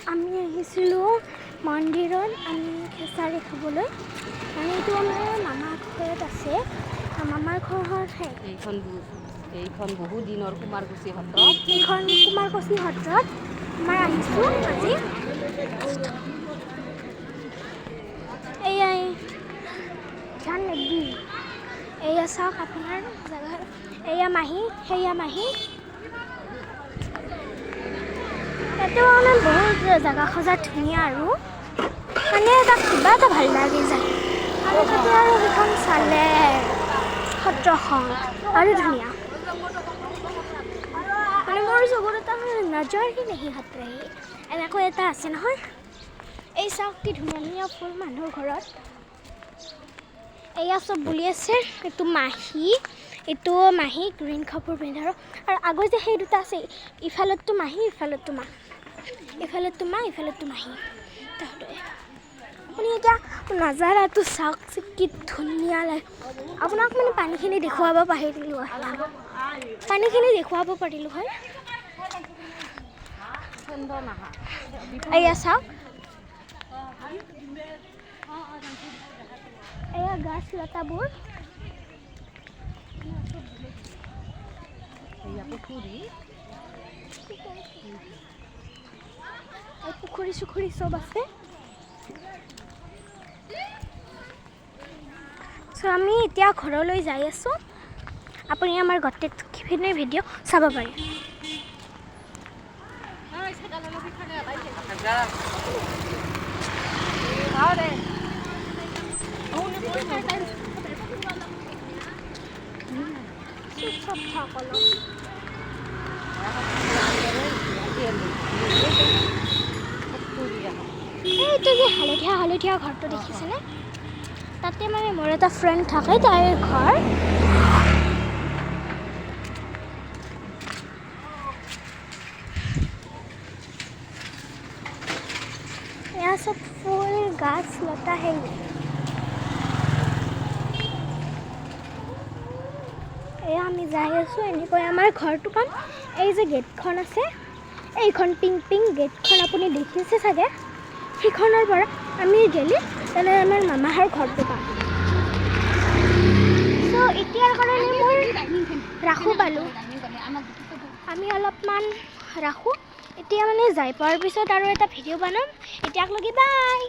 আমি আহিছিলোঁ মন্দিৰত আমি খেচাৰি খাবলৈ মানে এইটো আমাৰ মামাৰ ঘৰত আছে মামাৰ ঘৰতহে এইখন বহু দিনৰ কুমাৰকুছি সত্ৰ এইখন কুমাৰকুছি সত্ৰত আমাৰ আহিছোঁ আজি এয়াই ধ্যান নিদি এয়া চাওক আপোনাৰ জেগা এয়া মাহী সেয়া মাহী ইয়াতে মানে বহুত জেগা সজা ধুনীয়া আৰু মানে তাক কিবা এটা ভাল লাগি যায় আৰু তাতে আৰু সেইখন চালে সত্ৰখন আৰু ধুনীয়া মানে মোৰ চকুত এটা নজৰ কি নেহি সত্ৰহি এনেকৈ এটা আছে নহয় এই চাওক কি ধুনীয়া ধুনীয়া ফুল মানুহৰ ঘৰত এয়া চব বুলি আছে এইটো মাহী গ্ৰীণ কাপোৰ পিন্ধা আৰু আগৰ যে সেই দুটা আছে ইফালততো মাহী ইফালততো মাহী তাহাঁতে আপুনি এতিয়া নাজাৰাটো চাওক কি ধুনীয়া লাগে আপোনাক মানে পানীখিনি দেখুৱাব পাৰিলোঁ হয় এয়া চাওক এয়া গাছ লতাবোৰ পুখুৰী চুখুৰী চব আছে চ' আমি এতিয়া ঘৰলৈ যাই আছোঁ আপুনি আমাৰ গোটেই ভিডিঅ' চাব পাৰে এইটো যে হালধীয়া ঘৰটো দেখিছেনে তাতে মানে মোৰ এটা ফ্ৰেণ্ড থাকে তাইৰ ঘৰ এয়া চব ফুল গাছ লতা এয়া আমি যাই আছোঁ এনেকৈ আমাৰ ঘৰটো পাম এই যে গেটখন আছে এইখন পিংক গেটখন আপুনি দেখিছে চাগে সেইখনৰ পৰা আমি গ'লে তেনে আমাৰ মামাহঁৰ ঘৰটো পাম চ' এতিয়াৰ কাৰণে মই ৰাখোঁ পালোঁ আমি অলপমান ৰাখোঁ এতিয়া মানে যাই পোৱাৰ পিছত আৰু এটা ভিডিঅ' বনাম এতিয়ালৈকে বাই